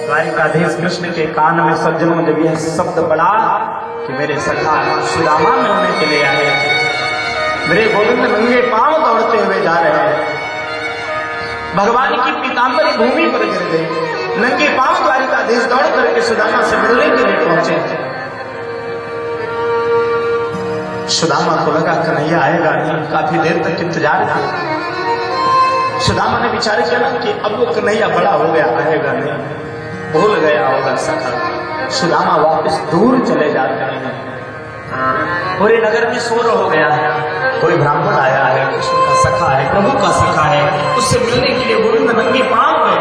द्वारिकाधीश कृष्ण के कान में सज्जनों जब यह शब्द पड़ा कि मेरे सखा सुदामा मिलने के लिए आए, मेरे गोविंद नंगे पांव दौड़ते हुए जा रहे हैं, भगवान की पीतांबरी भूमि पर गिर गई, नंगे पांव द्वारिकाधीश दौड़ करके सुदामा से मिलने के लिए पहुंचे। सुदामा को लगा कन्हैया आएगा नहीं, काफी देर तक इंतजार किया। सुदामा ने विचार किया कि अब वो कन्हैया बड़ा हो गया, आएगा नहीं, भूल गया होगा सखा। सुदामा वापस दूर चले जाते हैं। पूरे नगर में शोर हो गया है, कोई ब्राह्मण आया है, कृष्ण का सखा है, प्रभु का सखा है, उससे मिलने के लिए गोविंद नंगे पांव गए।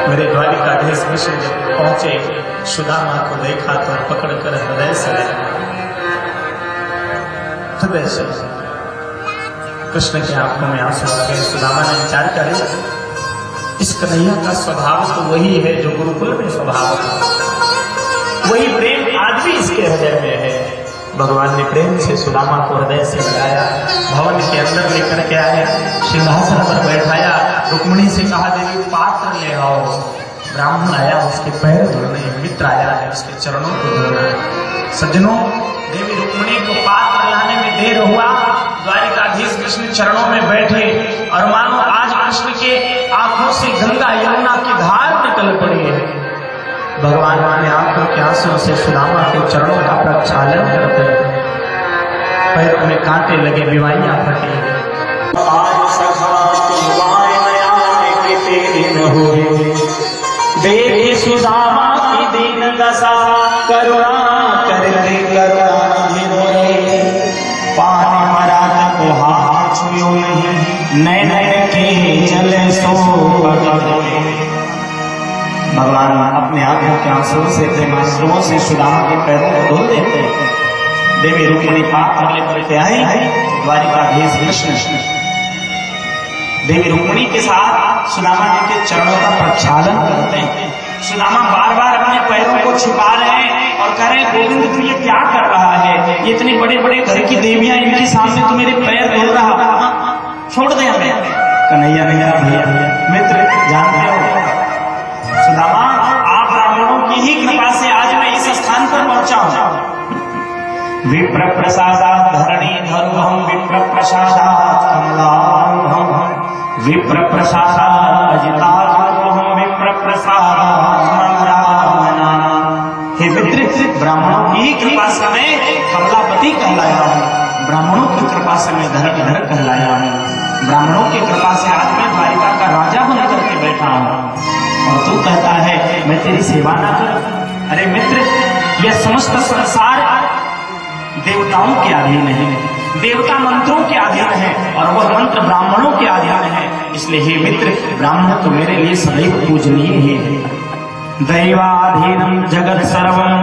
मेरे द्वारिकाधीश कृष्ण जब पहुंचे, सुदामा को देखा तो पकड़कर हृदय से लगा, हृदय से कृष्ण की आंखों में आंसू आ गए। सुदामा ने विचार करे, इस कन्हैया का स्वभाव तो वही है जो गुरुकुल में स्वभाव था, वही प्रेम आज भी इसके हृदय में है। भगवान ने प्रेम से सुदामा को हृदय से लगाया, भवन के अंदर लेकर के आया, सिंहासन पर बैठाया, रुक्मिणी से कहा देवी पात्र ले आओ। ब्राह्मण आया, उसके पैर धोने, मित्र आया है, उसके चरणों को धोना। सज्जनों, देवी रुक्मिणी को पात्र लाने में देर हुआ, द्वारिकाधीश कृष्ण चरणों में बैठे और मानो आज कृष्ण के आंखों से गंगा यमुना की धार निकल पड़ी है। भगवान ने आंखों के आंसू से सुदामा के चरणों का प्रक्षालन करते हैं, पैरों में कांटे लगे, बीमारियां फटी। आज सखा तुम के तेरे न हो, देखे सुदामा की दीन दशा, करुणा कर दे करुणा पानी मरा को हाथ छुयो नहीं, नैन के चले सो। भगवान अपने आंखों के आंसुओं से, प्रेमाश्रुओं से सुदामा के पैरों को धो देते। देवी रुक्मिणी पात्र लेकर के आई, द्वारिकाधीश कृष्ण देवी रुक्मिणी के साथ सुदामा जी के चरणों का प्रक्षालन करते हैं। सुदामा बार बार अपने पैरों को छिपा रहे हैं और कह रहे हैं, गोविंद तू ये क्या कर रहा है, ये इतने बड़े बड़े घर की देवियां, इनके सामने तू मेरे पैर धो रहा, छोड़ दे हमें। कन्हैया भैया मित्र जानते हो सुदामा, आप ब्राह्मणों की ही कृपा से आज मैं इस स्थान पर पहुंचा हूं। विप्र प्रसादात् धरणी धरुहं, विप्र प्रसादात् कमलाहं, विप्र प्रसादात् अजिताहं, विप्र प्रसादात् रामनाना। हे मित्र, ब्राह्मणों की ही कृपा से मैं कमलापति कहलाया हूं, ब्राह्मणों की कृपा से मैं धरणीधर कहलाया हूं, ब्राह्मणों की कृपा से आज मैं द्वारिका का राजा बन करके बैठा हूं, और तू कहता है मैं तेरी सेवा ना करूं। अरे मित्र, यह समस्त संसार देवताओं के अधीन है, देवता मंत्रों के अधीन है, और वह मंत्र ब्राह्मणों के अधीन है। इसलिए हे मित्र, ब्राह्मण तो मेरे लिए सदैव पूजनीय ही है। दैवाधीनम जगत सर्वं,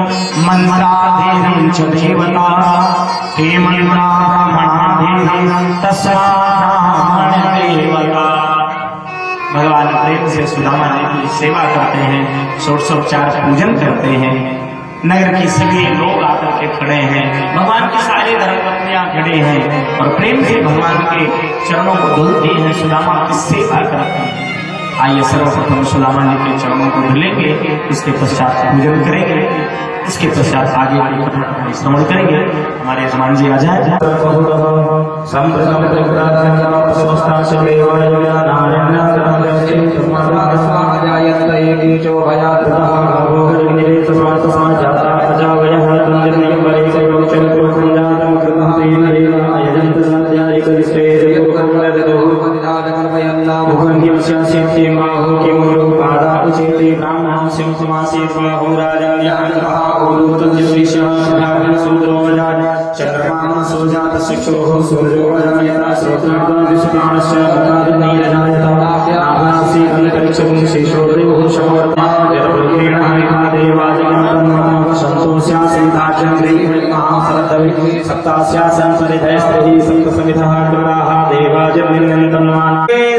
मंत्राधीनम च देवता, हे मंत्रा ब्राह्मणाधीनम तस्मात् देवता। भगवान प्रेम से सुदामा जी की सेवा करते हैं, षोडशोपचार पूजन करते हैं। नगर की सभी लोग आकर के खड़े हैं, भगवान की सारी धर्मपत्नियां खड़े हैं और प्रेम से भगवान के चरणों को धुलती हैं, सुदामा की सेवा करते हैं। आइए सर्वप्रथम सुदामा जी के चरणों को धुलेंगे, उसके पश्चात पूजन करेंगे, इसके पश्चात आगे श्रवण करेंगे। हमारे यजमान जी आ जाए।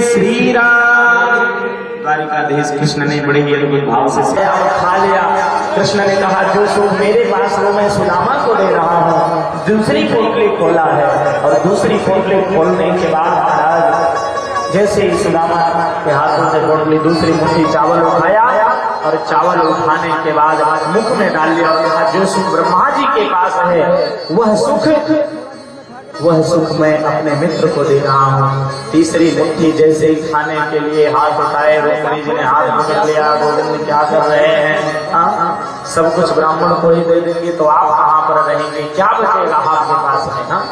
श्री राम। द्वारिकाधीश कृष्ण ने बड़े ही अद्भुत भाव से खा लिया। कृष्ण ने कहा जो सुख मेरे पास वो मैं सुदामा को दे रहा हूँ। दूसरी पोटली खोला है और दूसरी पोटली खोलने के बाद महाराज जैसे ही सुदामा के हाथों से पोटली दूसरी मुट्ठी चावल उठाया और चावल उठाने के बाद मुख में डाल लिया और कहा जो सुख ब्रह्मा जी के पास है वह सुख मैं अपने मित्र को दे रहा हूँ। तीसरी मुट्ठी जैसे ही खाने के लिए हाथ उठाए रुक्मिणी जी ने हाथ पकड़ लिया। गोविंद क्या कर रहे हैं? सब कुछ ब्राह्मण को ही दे देंगे तो आप कहाँ पर रहेंगे? क्या बचेगा आपके पास में? हाँ,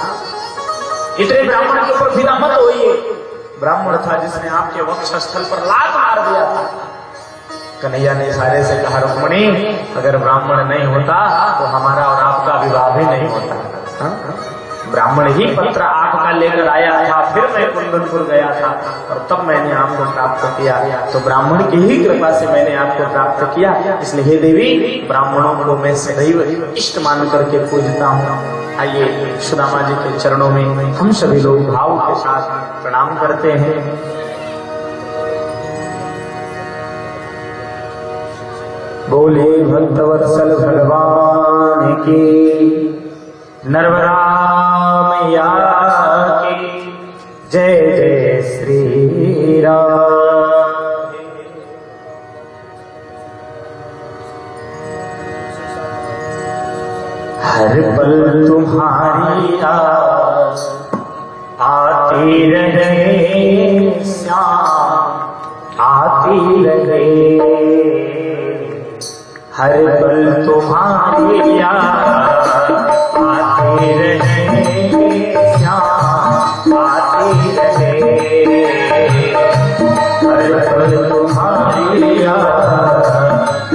इतने ब्राह्मण के ऊपर फिदा मत होइए। ब्राह्मण था जिसने आपके वक्षस्थल पर लात मार दिया था। कन्हैया ने इशारे से कहा रुक्मिणी अगर ब्राह्मण नहीं होता तो हमारा और आपका विवाह भी नहीं होता। ब्राह्मण ही पत्र आपका लेकर आया था, फिर मैं कुंदनपुर गया था और तब मैंने आपको प्राप्त किया। तो ब्राह्मण की ही कृपा से मैंने आपको प्राप्त किया। इसलिए हे देवी ब्राह्मणों को मैं सदैव इष्ट मान करके पूजता हूँ। आइए सुदामा जी के चरणों में हम सभी लोग भाव के साथ प्रणाम करते हैं। बोले भक्तवत्सल भगवान की, नरवरामया की जय जय श्री राम। हर पल तुम्हारी आस आती रहे श्याम आती रहे। हर पल तुम्हारी आस आती रहे श्याम आती रहे। हर पल तुम्हारी याद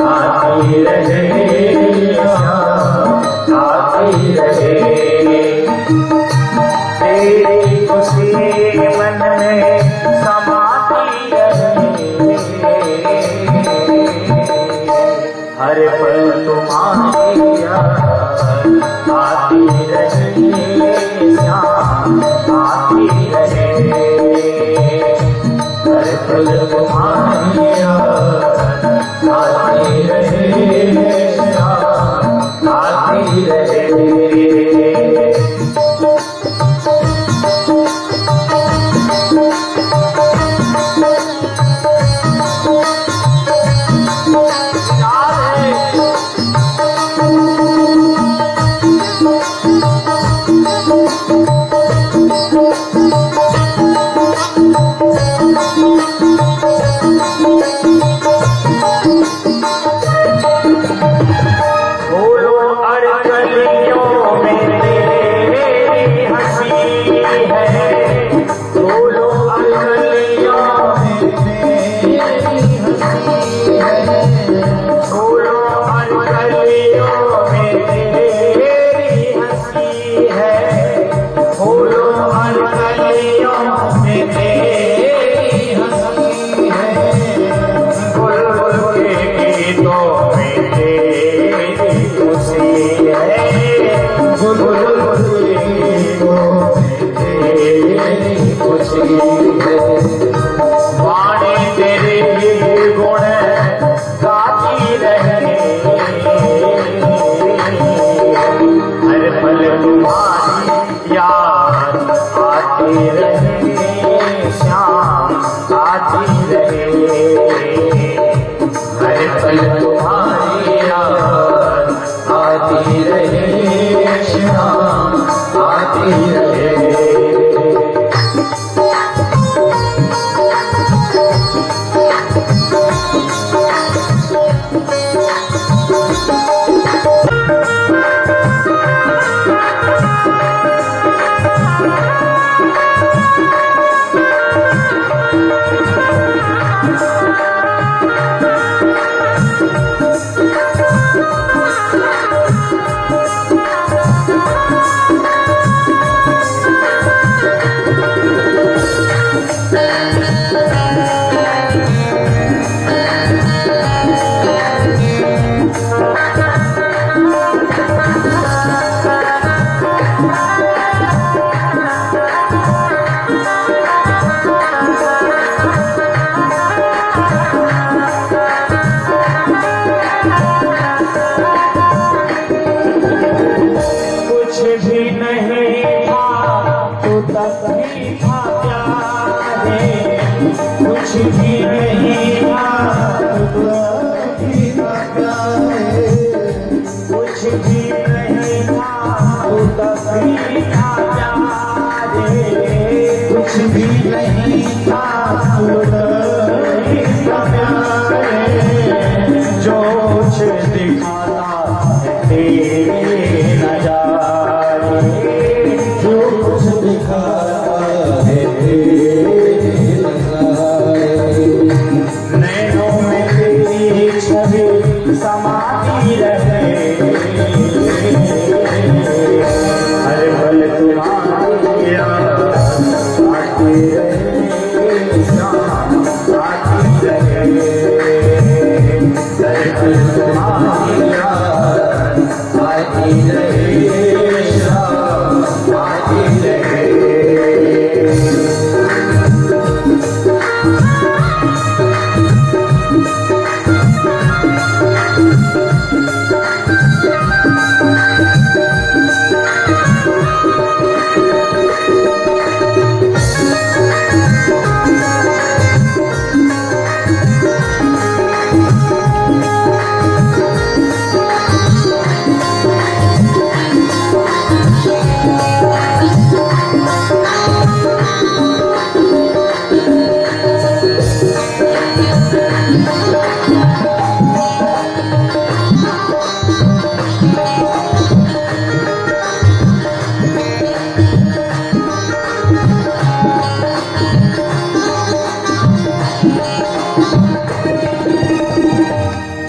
आती रहे श्याम आती रहे। तेरी खुशी मन में समाती रहे। हर पल तुम्हारी याद आती रहे श्याम आती रहे। हर पल तुम्हारी याद आती रहे श्याम आती रहे। भी था प्यारे, कुछ भी नहीं था, कुछ भी नहीं था, तभी था प्यारे, कुछ भी नहीं था, तभी था प्यारे, जो कुछ दिखाता है तेरे नजारे, जो कुछ दिखाता है तेरे नजारे, नैनों में तेरी छवि समाती रहे, हर पल तुम्हारी याद आती रहे, आती रहे, हर पल तुम्हारी याद आती रहे, आती रहे।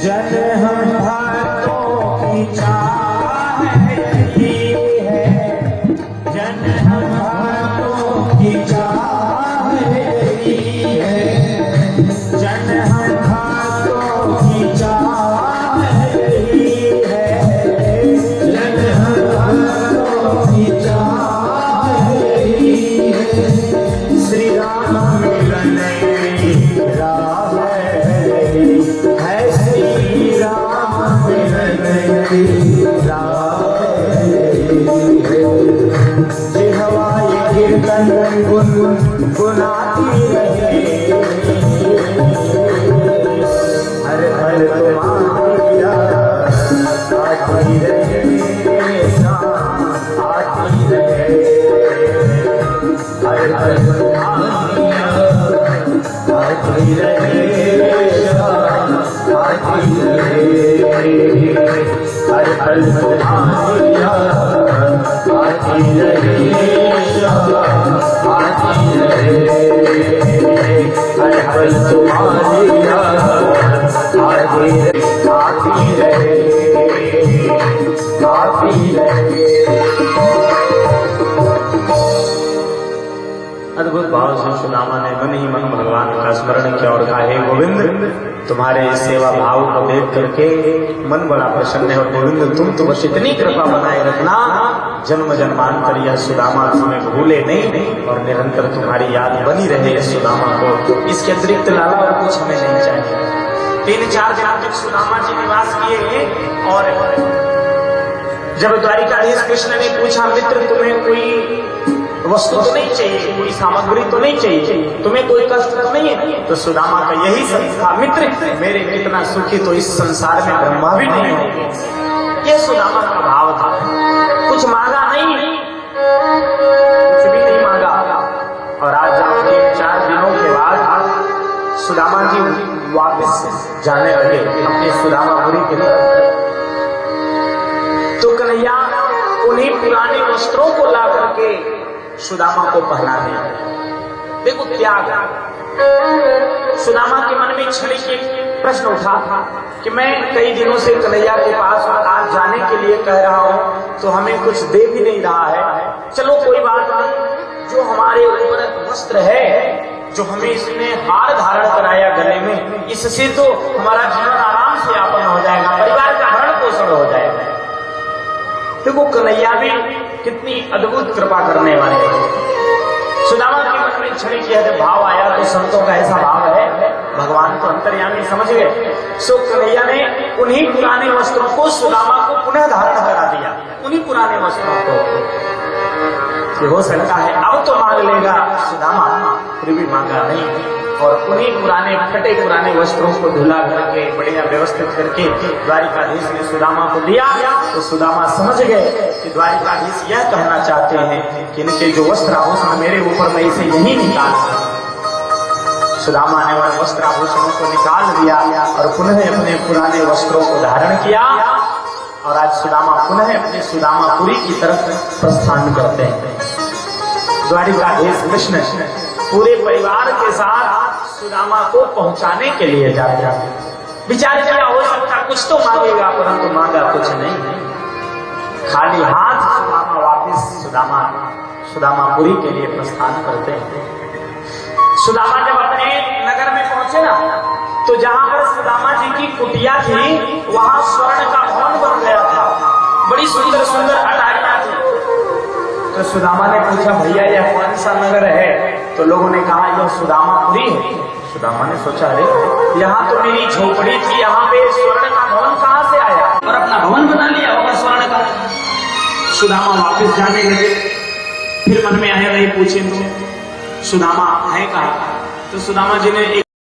जन हम भक्तों की चाह यही है, जन हम भक्तों की चाह यही है, जन हम भक्तों की चाह यही है, जन हम भक्तों की चाह यही है, श्री राम मिलन की राह है, श्री राम मिलन की राह है, जिह्वाए कीर्तन गुनगुनाती रहे, हर पल तुम्हारी याद आती रहे, आती रहे, हर पल तुम्हारी याद आती रहे, आती रहे, हर पल तुम्हारी याद आती रहे, आती रहे, हर पल तुम्हारी याद आती रहे, आती रहे। अद्भुत भाव से सुदामा ने मन ही मन भगवान का स्मरण किया और कहा, हे गोविंद, तुम्हारे सेवा भाव को देख करके मन बड़ा प्रसन्न है, और गोविंद तुम तो बस इतनी कृपा बनाए रखना, जन्म जन्मांतर यह सुदामा तुम्हें भूले नहीं और निरंतर तुम्हारी याद बनी रहे इस सुदामा को। इसके अतिरिक्त लाला और कुछ हमें नहीं चाहिए। 3-4 दिन तक सुदामा जी निवास किए, और जब द्वारिकाधीश कृष्ण ने पूछा, मित्र तुम्हें कोई वस्तु तो नहीं चाहिए, कोई सामग्री तो नहीं चाहिए, तुम्हें कोई कष्ट तो नहीं है? तो सुदामा का यही सब था, मित्र मेरे कितना सुखी तो इस संसार में ब्रह्मा भी नहीं होंगे। ये सुदामा का भाव था, कुछ मांगा नहीं, कुछ भी नहीं मांगा। और आज 3-4 दिनों के बाद सुदामा जी वापस जाने लगे अपने सुदामापुरी के तरफ, तो कन्हैया उन्हीं पुराने वस्त्रों को ला करके सुदामा को पहना दिया। देखो त्याग, सुदामा के मन में क्षणिक एक प्रश्न उठा था कि मैं कई दिनों से कन्हैया के पास आज जाने के लिए कह रहा हूं, तो हमें कुछ दे भी नहीं रहा है। चलो कोई बात नहीं, जो हमारे ऊपर वस्त्र है, जो हमें इसने हार धारण कराया गले में, इससे तो हमारा जीवन आराम से यापन हो जाएगा, परिवार का भरण पोषण हो जाएगा। देखो कन्हैया भी कितनी अद्भुत कृपा करने वाले हैं। सुदामा के मन में क्षणिक यह भाव आया, तो संतों का ऐसा भाव है, भगवान को अंतर्यामी समझ गए। सो कन्हैया ने उन्हीं पुराने वस्त्रों को सुदामा को पुनः धारण करा दिया, उन्हीं पुराने वस्त्रों को। कि हो सकता है अब तो मांग लेगा सुदामा, फिर भी मांगा नहीं। और उन्हीं पुराने वस्त्रों को धुला करके बढ़िया व्यवस्थित करके द्वारिकाधीश ने सुदामा को दिया। तो सुदामा समझ गए कि द्वारिकाधीश यह कहना चाहते हैं कि इनके जो वस्त्र आभूषण मेरे ऊपर मैं इसे यही निकाल। सुदामा ने वह वस्त्र आभूषणों को निकाल दिया और पुनः अपने पुराने वस्त्रों को धारण किया। और आज सुदामा पुनः अपने सुदामापुरी की तरफ प्रस्थान करते हैं। द्वारिकाधीश कृष्ण पूरे परिवार के साथ सुदामा को पहुंचाने के लिए जाते हैं। विचार किया हो सकता कुछ तो मांगेगा, परंतु मांगा कुछ नहीं। खाली हाथ सुदामा वापिस सुदामापुरी के लिए प्रस्थान करते हैं। सुदामा जब अपने नगर में पहुंचे ना, तो जहां पर सुदामा जी की कुटिया थी वहां स्वर्ण का भवन बन गया था। बड़ी सुंदर सुंदर अटारियां थी। तो सुदामा ने पूछा, भैया यह कौन सा नगर है? तो लोगों ने कहा यह सुदामापुरी है। सुदामा ने सोचा, अरे यहाँ तो मेरी झोपड़ी थी, यहाँ पे स्वर्ण का भवन कहाँ से आया? और अपना भवन बना लिया होगा स्वर्ण का। सुदामा वापस जाने लगे। फिर मन में आया, नहीं पूछे तो सुदामा है कहाँ? तो सुदामा जी ने